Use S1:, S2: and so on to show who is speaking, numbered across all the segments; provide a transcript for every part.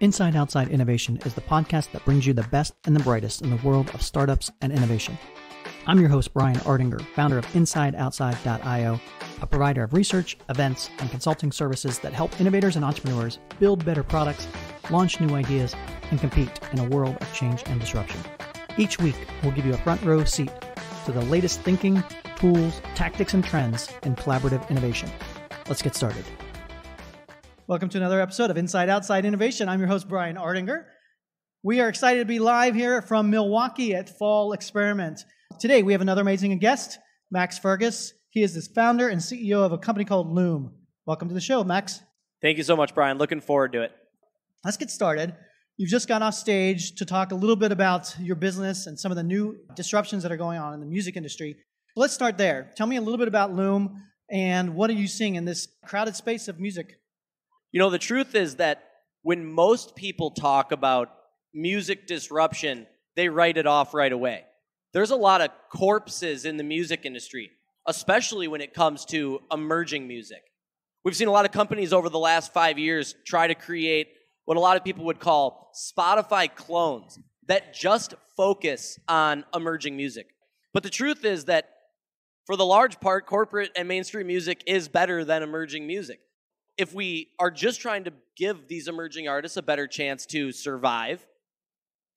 S1: Inside Outside Innovation is the podcast that brings you the best and the brightest in the world of startups and innovation. I'm your host, Brian Ardinger, founder of InsideOutside.io, a provider of research, events, and consulting services that help innovators and entrepreneurs build better products, launch new ideas, and compete in a world of change and disruption. Each week, we'll give you a front row seat to the latest thinking, tools, tactics, and trends in collaborative innovation. Let's get started. Welcome to another episode of Inside Outside Innovation. I'm your host, Brian Ardinger. We are excited to be live here from Milwaukee at Fall Experiment. Today, we have another amazing guest, Max Fergus. He is the founder and CEO of a company called LUM. Welcome to the show, Max.
S2: Thank you so much, Brian. Looking forward to it.
S1: Let's get started. You've just got off stage to talk a little bit about your business and some of the new disruptions that are going on in the music industry. Let's start there. Tell me a little bit about LUM and what are you seeing in this crowded space of music?
S2: You know, the truth is that when most people talk about music disruption, they write it off right away. There's a lot of corpses in the music industry, especially when it comes to emerging music. We've seen a lot of companies over the last 5 years try to create what a lot of people would call Spotify clones that just focus on emerging music. But the truth is that for the large part, corporate and mainstream music is better than emerging music. If we are just trying to give these emerging artists a better chance to survive,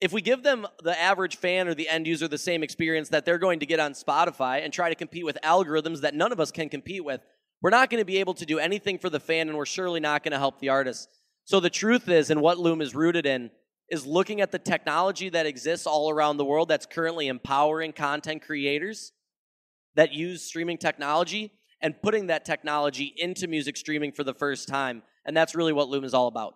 S2: if we give them, the average fan or the end user, the same experience that they're going to get on Spotify and try to compete with algorithms that none of us can compete with, we're not going to be able to do anything for the fan, and we're surely not going to help the artists. So the truth is, and what LUM is rooted in, is looking at the technology that exists all around the world that's currently empowering content creators that use streaming technology and putting that technology into music streaming for the first time. And that's really what LUM is all about.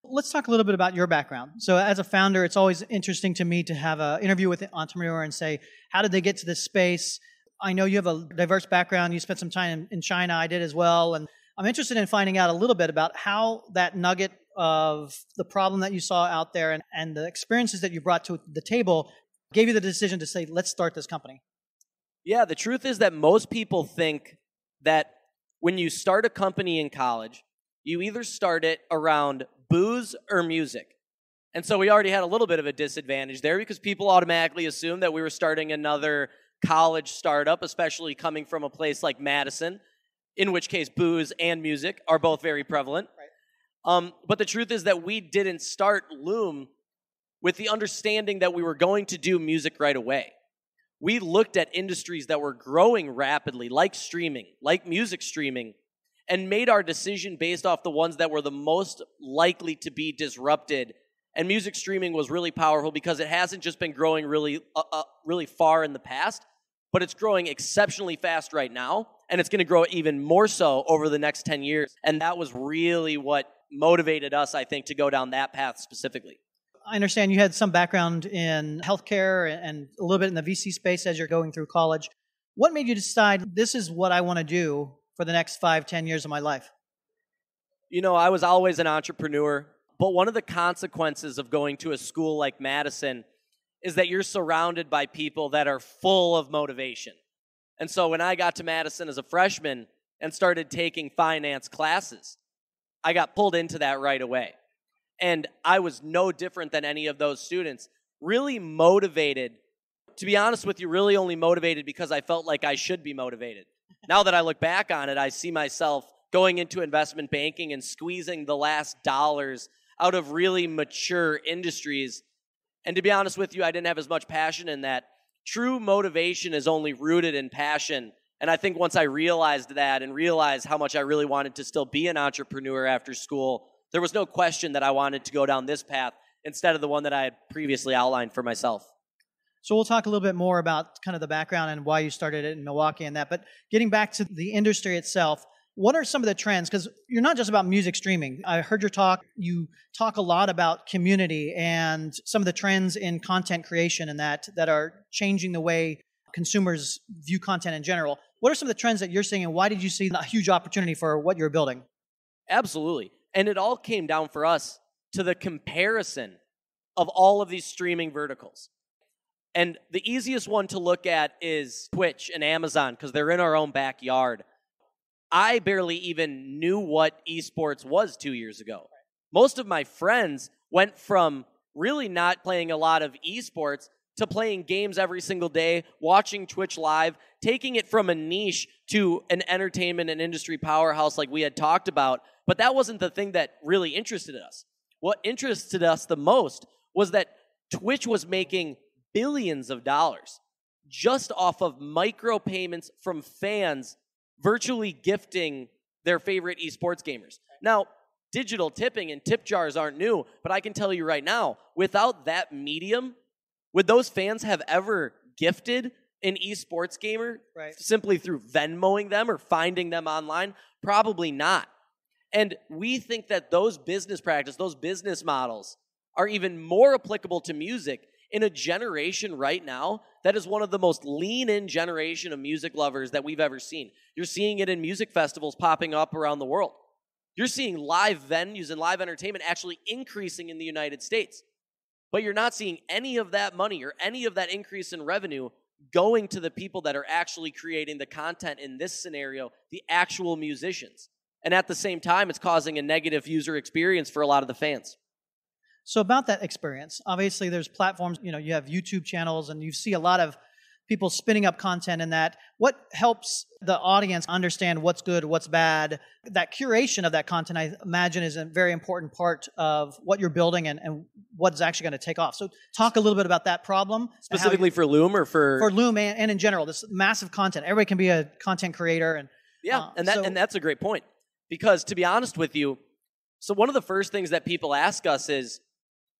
S1: Let's talk a little bit about your background. So as a founder, it's always interesting to me to have an interview with an entrepreneur and say, how did they get to this space? I know you have a diverse background. You spent some time in China. I did as well. And I'm interested in finding out a little bit about how that nugget of the problem that you saw out there and the experiences that you brought to the table gave you the decision to say, let's start this company.
S2: Yeah, the truth is that most people think that when you start a company in college, you either start it around booze or music. And so we already had a little bit of a disadvantage there because people automatically assumed that we were starting another college startup, especially coming from a place like Madison, in which case booze and music are both very prevalent. Right. But the truth is that we didn't start LUM with the understanding that we were going to do music right away. We looked at industries that were growing rapidly, like streaming, like music streaming, and made our decision based off the ones that were the most likely to be disrupted. And music streaming was really powerful because it hasn't just been growing really far in the past, but it's growing exceptionally fast right now, and it's going to grow even more so over the next 10 years. And that was really what motivated us, I think, to go down that path specifically.
S1: I understand you had some background in healthcare and a little bit in the VC space as you're going through college. What made you decide this is what I want to do for the next 5-10 years of my life?
S2: You know, I was always an entrepreneur, but one of the consequences of going to a school like Madison is that you're surrounded by people that are full of motivation. And so when I got to Madison as a freshman and started taking finance classes, I got pulled into that right away. And I was no different than any of those students, really motivated. To be honest with you, really only motivated because I felt like I should be motivated. Now that I look back on it, I see myself going into investment banking and squeezing the last dollars out of really mature industries. And to be honest with you, I didn't have as much passion in that. True motivation is only rooted in passion. And I think once I realized that and realized how much I really wanted to still be an entrepreneur after school, there was no question that I wanted to go down this path instead of the one that I had previously outlined for myself.
S1: So we'll talk a little bit more about kind of the background and why you started it in Milwaukee and that. But getting back to the industry itself, what are some of the trends? Because you're not just about music streaming. I heard your talk. You talk a lot about community and some of the trends in content creation and that are changing the way consumers view content in general. What are some of the trends that you're seeing and why did you see a huge opportunity for what you're building?
S2: Absolutely. And it all came down for us to the comparison of all of these streaming verticals. And the easiest one to look at is Twitch and Amazon because they're in our own backyard. I barely even knew what esports was 2 years ago. Most of my friends went from really not playing a lot of esports to playing games every single day, watching Twitch live, taking it from a niche to an entertainment and industry powerhouse like we had talked about. But that wasn't the thing that really interested us. What interested us the most was that Twitch was making billions of dollars just off of micropayments from fans virtually gifting their favorite esports gamers. Now, digital tipping and tip jars aren't new, but I can tell you right now, without that medium, would those fans have ever gifted an esports gamer simply through Venmoing them or finding them online? Probably not. And we think that those business practices, those business models are even more applicable to music in a generation right now that is one of the most lean-in generation of music lovers that we've ever seen. You're seeing it in music festivals popping up around the world. You're seeing live venues and live entertainment actually increasing in the United States. But you're not seeing any of that money or any of that increase in revenue going to the people that are actually creating the content in this scenario, the actual musicians. And at the same time, it's causing a negative user experience for a lot of the fans.
S1: So about that experience, obviously there's platforms, you have YouTube channels and you see a lot of people spinning up content in that. What helps the audience understand what's good, what's bad? That curation of that content, I imagine, is a very important part of what you're building and what's actually going to take off. So talk a little bit about that problem.
S2: Specifically for Loom or for...
S1: For Loom and in general, this massive content. Everybody can be a content creator.
S2: And that's a great point. Because to be honest with you, so one of the first things that people ask us is,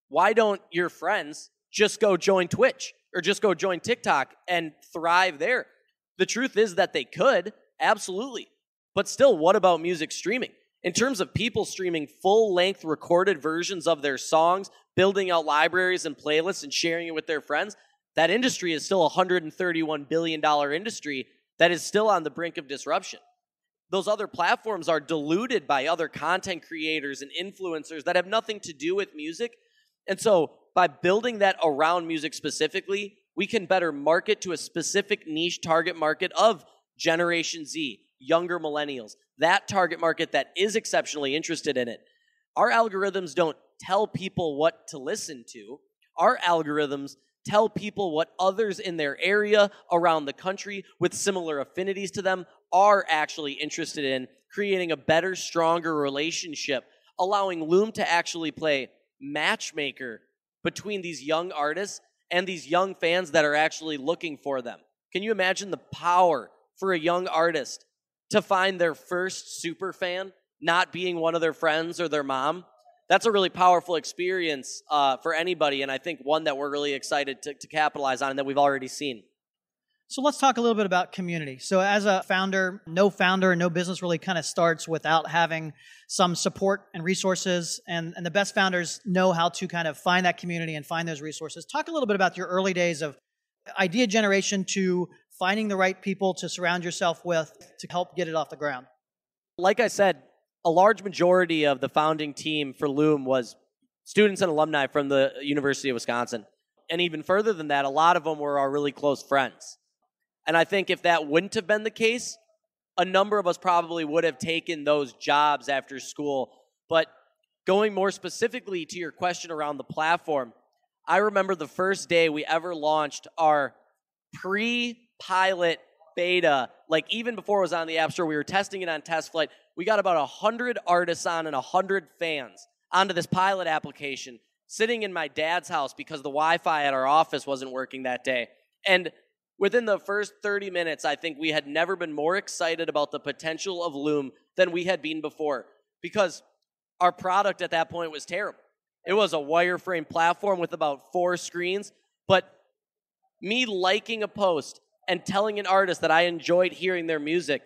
S2: why don't your friends just go join Twitch or just go join TikTok and thrive there? The truth is that they could, absolutely. But still, what about music streaming? In terms of people streaming full-length recorded versions of their songs, building out libraries and playlists and sharing it with their friends, that industry is still a $131 billion industry that is still on the brink of disruption. Those other platforms are diluted by other content creators and influencers that have nothing to do with music. And so by building that around music specifically, we can better market to a specific niche target market of Generation Z, younger millennials, that target market that is exceptionally interested in it. Our algorithms don't tell people what to listen to. Our algorithms tell people what others in their area around the country with similar affinities to them are actually interested in, creating a better, stronger relationship, allowing Loom to actually play matchmaker between these young artists and these young fans that are actually looking for them. Can you imagine the power for a young artist to find their first super fan not being one of their friends or their mom? That's a really powerful experience for anybody, and I think one that we're really excited to capitalize on and that we've already seen.
S1: So let's talk a little bit about community. So as a founder, no business really kind of starts without having some support and resources, and the best founders know how to kind of find that community and find those resources. Talk a little bit about your early days of idea generation to finding the right people to surround yourself with to help get it off the ground.
S2: Like I said, a large majority of the founding team for Loom was students and alumni from the University of Wisconsin. And even further than that, a lot of them were our really close friends. And I think if that wouldn't have been the case, a number of us probably would have taken those jobs after school. But going more specifically to your question around the platform, I remember the first day we ever launched our pre-pilot beta, like even before it was on the App Store, we were testing it on test flight. We got about 100 artists on and 100 fans onto this pilot application, sitting in my dad's house because the Wi-Fi at our office wasn't working that day. And within the first 30 minutes, I think we had never been more excited about the potential of Loom than we had been before, because our product at that point was terrible. It was a wireframe platform with about 4 screens, but me liking a post and telling an artist that I enjoyed hearing their music,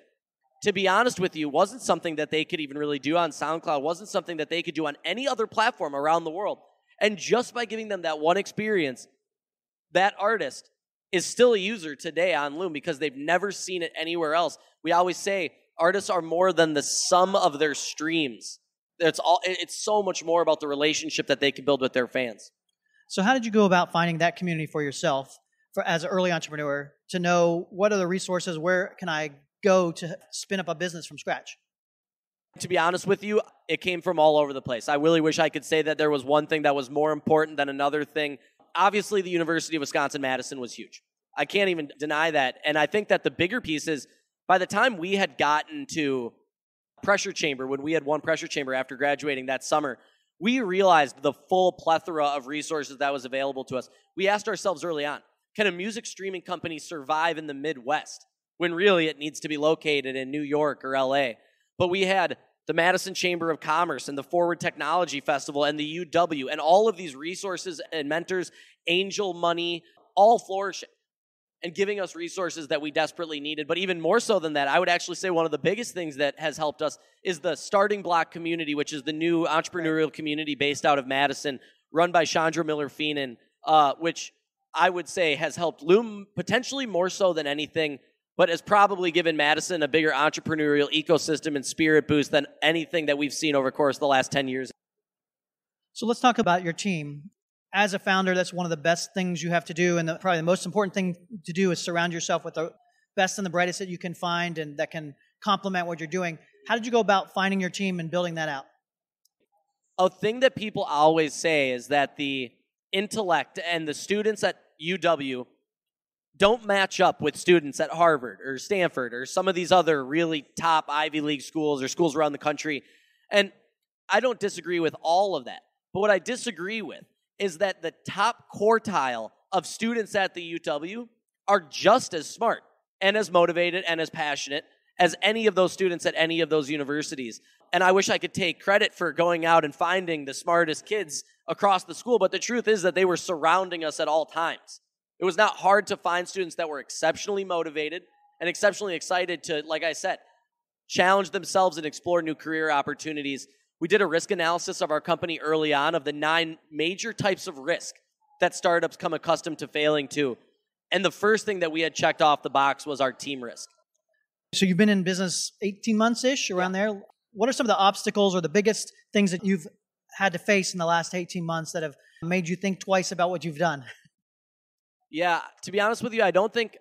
S2: to be honest with you, wasn't something that they could even really do on SoundCloud, wasn't something that they could do on any other platform around the world. And just by giving them that one experience, that artist is still a user today on Loom because they've never seen it anywhere else. We always say artists are more than the sum of their streams. It's so much more about the relationship that they can build with their fans.
S1: So how did you go about finding that community for yourself as an early entrepreneur to know what are the resources, where can I go to spin up a business from scratch?
S2: To be honest with you, it came from all over the place. I really wish I could say that there was one thing that was more important than another thing. Obviously, the University of Wisconsin-Madison was huge. I can't even deny that. And I think that the bigger piece is by the time we had gotten to pressure chamber, when we had one pressure chamber after graduating that summer, we realized the full plethora of resources that was available to us. We asked ourselves early on, can a music streaming company survive in the Midwest when really it needs to be located in New York or LA? But we had the Madison Chamber of Commerce and the Forward Technology Festival and the UW and all of these resources and mentors, angel money, all flourishing and giving us resources that we desperately needed. But even more so than that, I would actually say one of the biggest things that has helped us is the Starting Block community, which is the new entrepreneurial community based out of Madison, run by Chandra Miller-Feenan, which I would say has helped LUM potentially more so than anything, but has probably given Madison a bigger entrepreneurial ecosystem and spirit boost than anything that we've seen over the course of the last 10 years.
S1: So let's talk about your team. As a founder, that's one of the best things you have to do, and probably the most important thing to do is surround yourself with the best and the brightest that you can find and that can complement what you're doing. How did you go about finding your team and building that out?
S2: A thing that people always say is that the intellect and the students at UW don't match up with students at Harvard or Stanford or some of these other really top Ivy League schools or schools around the country. And I don't disagree with all of that. But what I disagree with is that the top quartile of students at the UW are just as smart and as motivated and as passionate as any of those students at any of those universities. And I wish I could take credit for going out and finding the smartest kids across the school, but the truth is that they were surrounding us at all times. It was not hard to find students that were exceptionally motivated and exceptionally excited to, like I said, challenge themselves and explore new career opportunities. We did a risk analysis of our company early on of the 9 major types of risk that startups come accustomed to failing to. And the first thing that we had checked off the box was our team risk.
S1: So you've been in business 18 months-ish, around there. What are some of the obstacles or the biggest things that you've had to face in the last 18 months that have made you think twice about what you've done?
S2: Yeah, to be honest with you, I don't think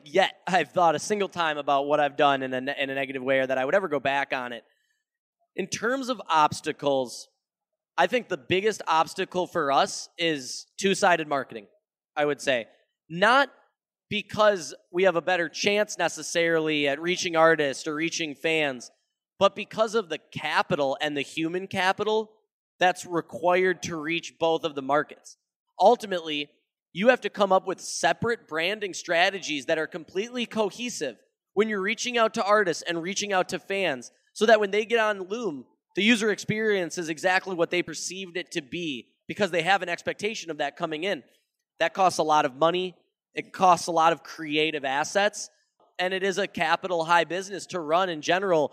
S2: yet I've thought a single time about what I've done in a negative way or that I would ever go back on it. In terms of obstacles, I think the biggest obstacle for us is two-sided marketing, I would say. Not because we have a better chance necessarily at reaching artists or reaching fans, but because of the capital and the human capital that's required to reach both of the markets. Ultimately, you have to come up with separate branding strategies that are completely cohesive when you're reaching out to artists and reaching out to fans, so that when they get on LUM, the user experience is exactly what they perceived it to be because they have an expectation of that coming in. That costs a lot of money. It costs a lot of creative assets. And it is a capital high business to run in general.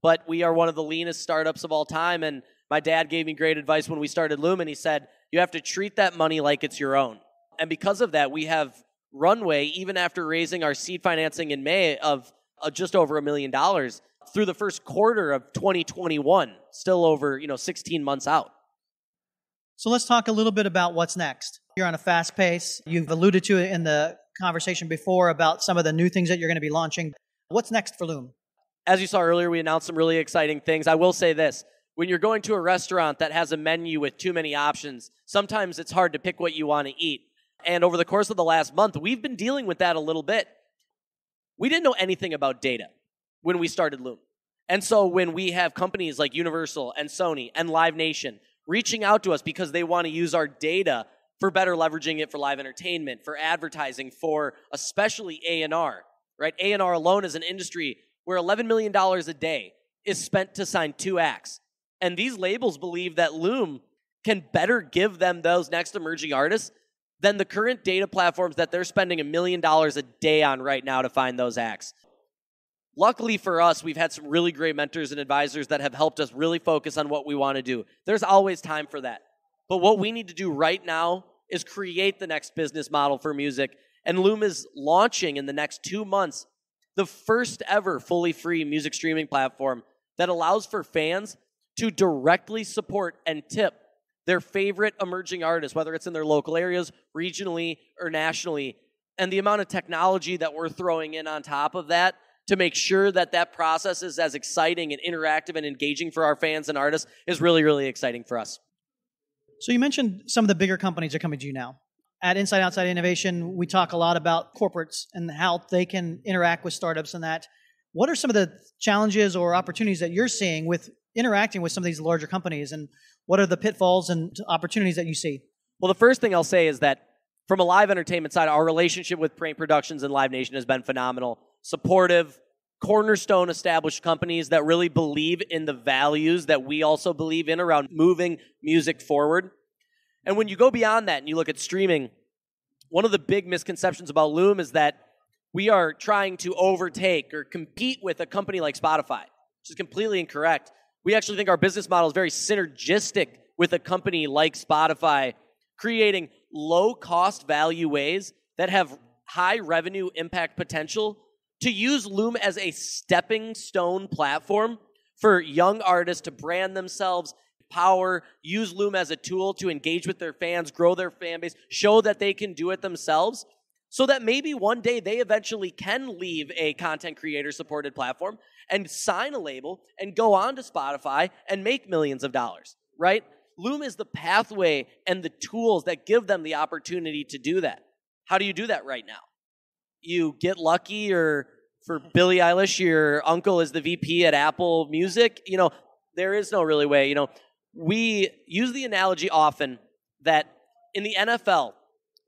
S2: But we are one of the leanest startups of all time. And my dad gave me great advice when we started LUM. And he said, you have to treat that money like it's your own. And because of that, we have runway, even after raising our seed financing in May of just over $1 million, through the first quarter of 2021, still over 16 months out.
S1: So let's talk a little bit about what's next. You're on a fast pace. You've alluded to it in the conversation before about some of the new things that you're going to be launching. What's next for LUM?
S2: As you saw earlier, we announced some really exciting things. I will say this. When you're going to a restaurant that has a menu with too many options, sometimes it's hard to pick what you want to eat. And over the course of the last month, we've been dealing with that a little bit. We didn't know anything about data when we started LUM. And so when we have companies like Universal and Sony and Live Nation reaching out to us because they want to use our data for better leveraging it for live entertainment, for advertising, for especially A&R, right? A&R alone is an industry where $11 million a day is spent to sign 2 acts. And these labels believe that LUM can better give them those next emerging artists than the current data platforms that they're spending $1 million a day on right now to find those acts. Luckily for us, we've had some really great mentors and advisors that have helped us really focus on what we want to do. There's always time for that. But what we need to do right now is create the next business model for music. And LUM is launching in the next 2 months the first ever fully free music streaming platform that allows for fans to directly support and tip their favorite emerging artists, whether it's in their local areas, regionally, or nationally. And the amount of technology that we're throwing in on top of that to make sure that that process is as exciting and interactive and engaging for our fans and artists is really, really exciting for us.
S1: So you mentioned some of the bigger companies are coming to you now. At Inside Outside Innovation, we talk a lot about corporates and how they can interact with startups and that. What are some of the challenges or opportunities that you're seeing with interacting with some of these larger companies, and what are the pitfalls and opportunities that you see?
S2: Well, the first thing I'll say is that from a live entertainment side, our relationship with Prain Productions and Live Nation has been phenomenal. Supportive, cornerstone established companies that really believe in the values that we also believe in around moving music forward. And when you go beyond that and you look at streaming, one of the big misconceptions about LUM is that we are trying to overtake or compete with a company like Spotify, which is completely incorrect. We actually think our business model is very synergistic with a company like Spotify, creating low-cost value ways that have high revenue impact potential to use LUM as a stepping stone platform for young artists to brand themselves, power, use LUM as a tool to engage with their fans, grow their fan base, show that they can do it themselves, so that maybe one day they eventually can leave a content creator-supported platform and sign a label and go on to Spotify and make millions of dollars, right? LUM is the pathway and the tools that give them the opportunity to do that. How do you do that right now? You get lucky, or for Billie Eilish, your uncle is the VP at Apple Music. There is no really way. We use the analogy often that in the NFL,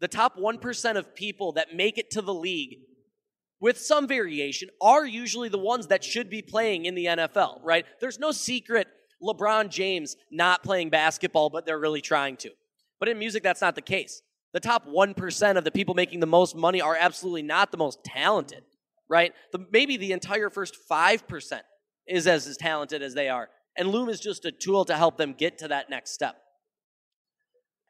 S2: the top 1% of people that make it to the league with some variation are usually the ones that should be playing in the NFL, right? There's no secret LeBron James not playing basketball, but they're really trying to. But in music, that's not the case. The top 1% of the people making the most money are absolutely not the most talented, right? Maybe the entire first 5% is as talented as they are. And LUM is just a tool to help them get to that next step.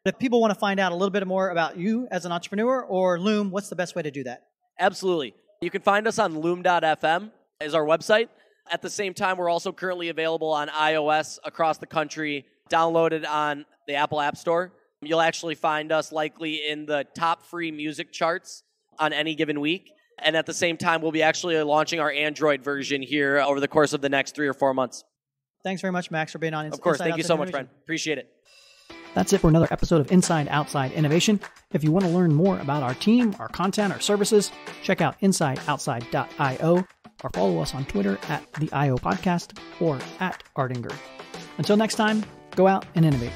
S1: If people want to find out a little bit more about you as an entrepreneur or LUM, what's the best way to do that?
S2: Absolutely. You can find us on loom.fm is our website. At the same time, we're also currently available on iOS across the country, downloaded on the Apple App Store. You'll actually find us likely in the top free music charts on any given week. And at the same time, we'll be actually launching our Android version here over the course of the next 3 or 4 months.
S1: Thanks very much, Max, for being on Inside.
S2: Of course. Thank you so much,
S1: Innovation.
S2: Brian. Appreciate it.
S1: That's it for another episode of Inside Outside Innovation. If you want to learn more about our team, our content, our services, check out insideoutside.io or follow us on Twitter at the IO Podcast or at Ardinger. Until next time, go out and innovate.